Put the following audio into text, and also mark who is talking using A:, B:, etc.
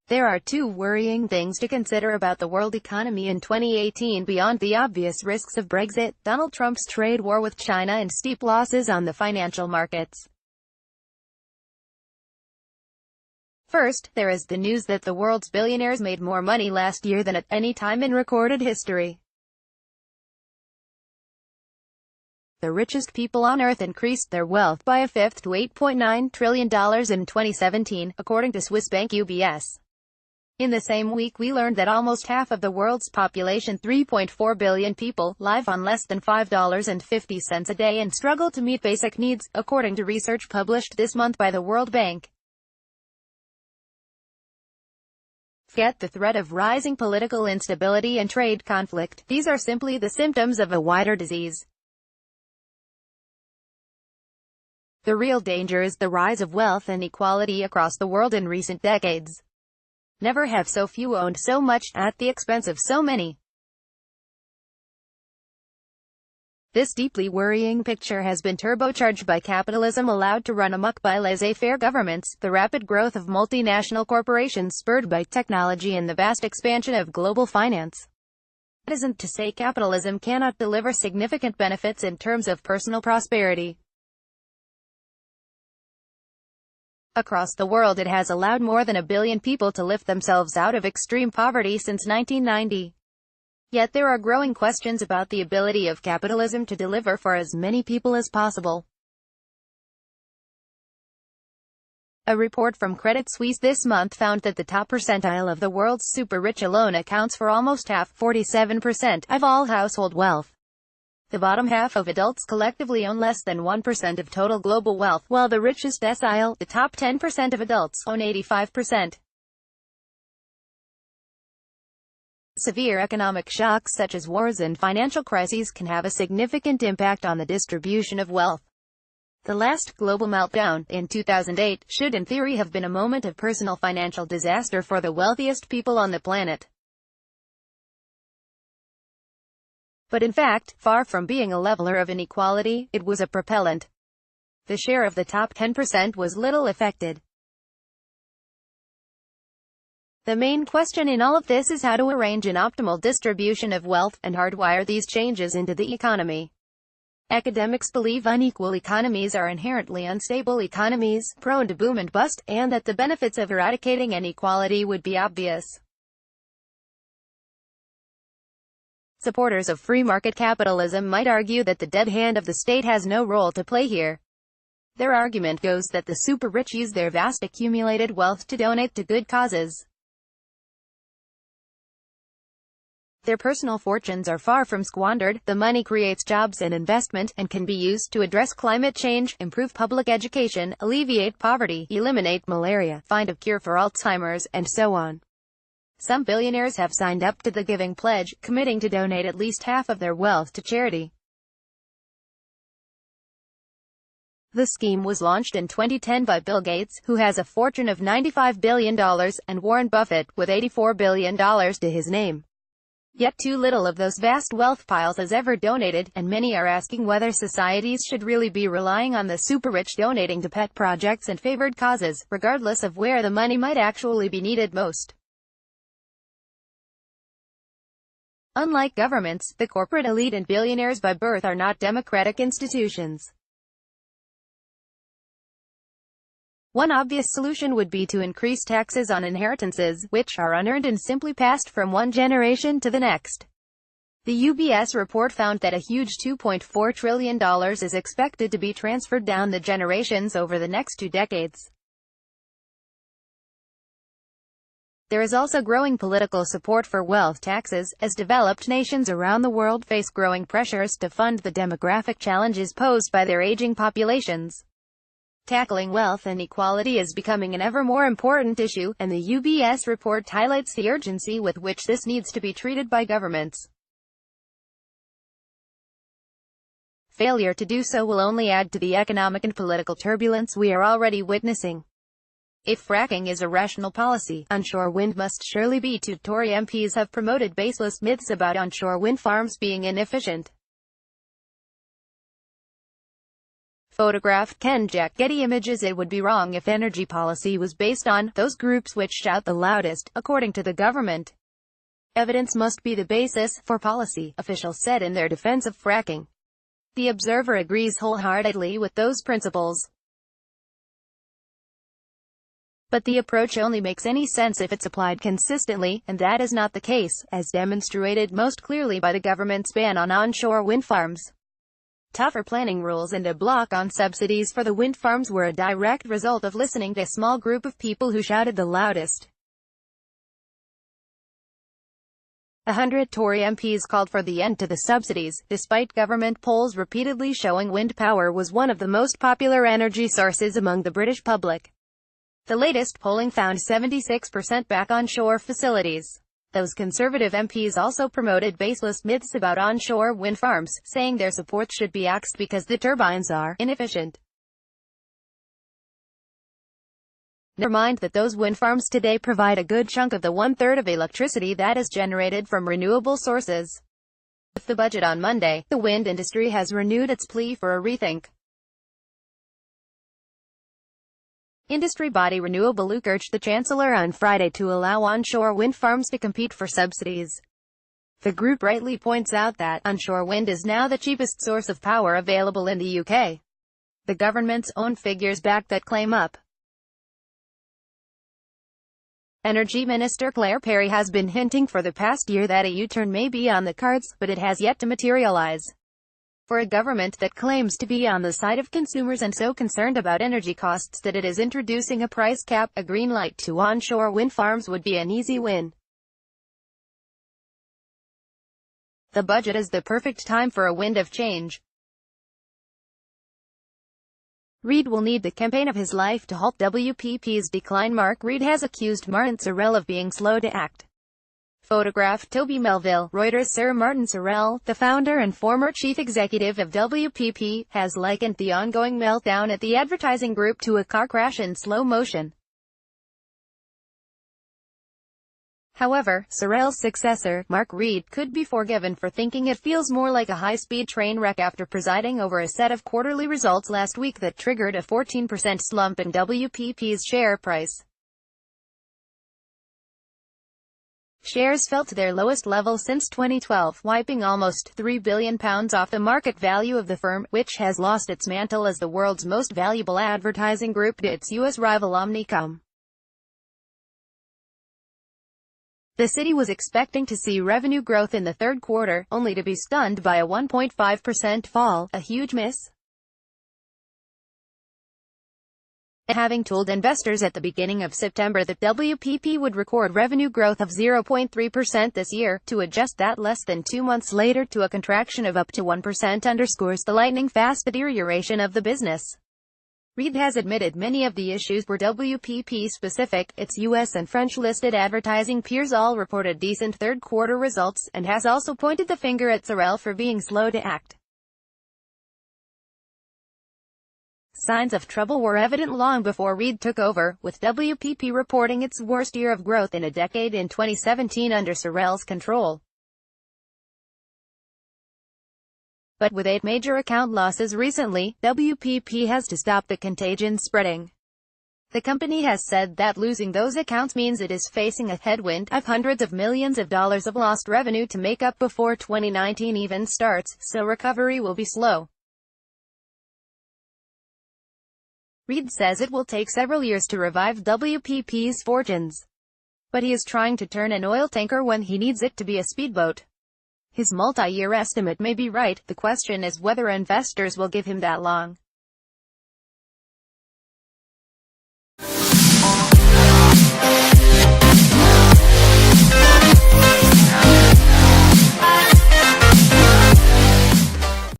A: There are two worrying things to consider about the world economy in 2018 beyond the obvious risks of Brexit, Donald Trump's trade war with China and steep losses on the financial markets. First, there is the news that the world's billionaires made more money last year than at any time in recorded history. The richest people on Earth increased their wealth by a fifth to $8.9 trillion in 2017, according to Swiss bank UBS. In the same week we learned that almost half of the world's population, 3.4 billion people, live on less than $5.50 a day and struggle to meet basic needs, according to research published this month by the World Bank. Forget the threat of rising political instability and trade conflict. These are simply the symptoms of a wider disease. The real danger is the rise of wealth inequality across the world in recent decades. Never have so few owned so much, at the expense of so many. This deeply worrying picture has been turbocharged by capitalism allowed to run amok by laissez-faire governments, the rapid growth of multinational corporations spurred by technology and the vast expansion of global finance. That isn't to say capitalism cannot deliver significant benefits in terms of personal prosperity. Across the world it has allowed more than 1 billion people to lift themselves out of extreme poverty since 1990. Yet there are growing questions about the ability of capitalism to deliver for as many people as possible. A report from Credit Suisse this month found that the top percentile of the world's super-rich alone accounts for almost half, 47%, of all household wealth. The bottom half of adults collectively own less than 1% of total global wealth, while the richest decile, the top 10% of adults, own 85%. Severe economic shocks such as wars and financial crises can have a significant impact on the distribution of wealth. The last global meltdown, in 2008, should in theory have been a moment of personal financial disaster for the wealthiest people on the planet. But in fact, far from being a leveler of inequality, it was a propellant. The share of the top 10% was little affected. The main question in all of this is how to arrange an optimal distribution of wealth, and hardwire these changes into the economy. Academics believe unequal economies are inherently unstable economies, prone to boom and bust, and that the benefits of eradicating inequality would be obvious. Supporters of free market capitalism might argue that the dead hand of the state has no role to play here. Their argument goes that the super-rich use their vast accumulated wealth to donate to good causes. Their personal fortunes are far from squandered. The money creates jobs and investment, and can be used to address climate change, improve public education, alleviate poverty, eliminate malaria, find a cure for Alzheimer's, and so on. Some billionaires have signed up to the Giving Pledge, committing to donate at least half of their wealth to charity. The scheme was launched in 2010 by Bill Gates, who has a fortune of $95 billion, and Warren Buffett, with $84 billion to his name. Yet too little of those vast wealth piles is ever donated, and many are asking whether societies should really be relying on the super-rich donating to pet projects and favored causes, regardless of where the money might actually be needed most. Unlike governments, the corporate elite and billionaires by birth are not democratic institutions. One obvious solution would be to increase taxes on inheritances, which are unearned and simply passed from one generation to the next. The UBS report found that a huge $2.4 trillion is expected to be transferred down the generations over the next 2 decades. There is also growing political support for wealth taxes, as developed nations around the world face growing pressures to fund the demographic challenges posed by their aging populations. Tackling wealth inequality is becoming an ever more important issue, and the UBS report highlights the urgency with which this needs to be treated by governments. Failure to do so will only add to the economic and political turbulence we are already witnessing. If fracking is a rational policy, onshore wind must surely be too. Tory MPs have promoted baseless myths about onshore wind farms being inefficient. Photographed Ken Jack Getty Images. It would be wrong if energy policy was based on those groups which shout the loudest, according to the government. Evidence must be the basis for policy, officials said in their defense of fracking. The Observer agrees wholeheartedly with those principles. But the approach only makes any sense if it's applied consistently, and that is not the case, as demonstrated most clearly by the government's ban on onshore wind farms. Tougher planning rules and a block on subsidies for the wind farms were a direct result of listening to a small group of people who shouted the loudest. 100 Tory MPs called for the end to the subsidies, despite government polls repeatedly showing wind power was one of the most popular energy sources among the British public. The latest polling found 76% back onshore facilities. Those Conservative MPs also promoted baseless myths about onshore wind farms, saying their support should be axed because the turbines are inefficient. Never mind that those wind farms today provide a good chunk of the one-third of electricity that is generated from renewable sources. With the budget on Monday, the wind industry has renewed its plea for a rethink. Industry body Renewable UK urged the Chancellor on Friday to allow onshore wind farms to compete for subsidies. The group rightly points out that onshore wind is now the cheapest source of power available in the UK. The government's own figures back that claim up. Energy Minister Claire Perry has been hinting for the past year that a U-turn may be on the cards, but it has yet to materialize. For a government that claims to be on the side of consumers and so concerned about energy costs that it is introducing a price cap, a green light to onshore wind farms would be an easy win. The budget is the perfect time for a wind of change. Reid will need the campaign of his life to halt WPP's decline. Mark Reid has accused Martin Sorrell of being slow to act. Photograph Toby Melville, Reuters. Sir Martin Sorrell, the founder and former chief executive of WPP, has likened the ongoing meltdown at the advertising group to a car crash in slow motion. However, Sorrell's successor, Mark Reid, could be forgiven for thinking it feels more like a high-speed train wreck after presiding over a set of quarterly results last week that triggered a 14% slump in WPP's share price. Shares fell to their lowest level since 2012, wiping almost £3 billion off the market value of the firm, which has lost its mantle as the world's most valuable advertising group to its US rival Omnicom. The city was expecting to see revenue growth in the third quarter, only to be stunned by a 1.5% fall, a huge miss. Having told investors at the beginning of September that WPP would record revenue growth of 0.3% this year, to adjust that less than 2 months later to a contraction of up to 1% underscores the lightning-fast deterioration of the business. Reid has admitted many of the issues were WPP-specific. Its US and French-listed advertising peers all reported decent third-quarter results, and has also pointed the finger at Sorrell for being slow to act. Signs of trouble were evident long before Reid took over, with WPP reporting its worst year of growth in a decade in 2017 under Sorrell's control. But with 8 major account losses recently, WPP has to stop the contagion spreading. The company has said that losing those accounts means it is facing a headwind of hundreds of millions of dollars of lost revenue to make up before 2019 even starts, so recovery will be slow. Reid says it will take several years to revive WPP's fortunes. But he is trying to turn an oil tanker when he needs it to be a speedboat. His multi-year estimate may be right, the question is whether investors will give him that long.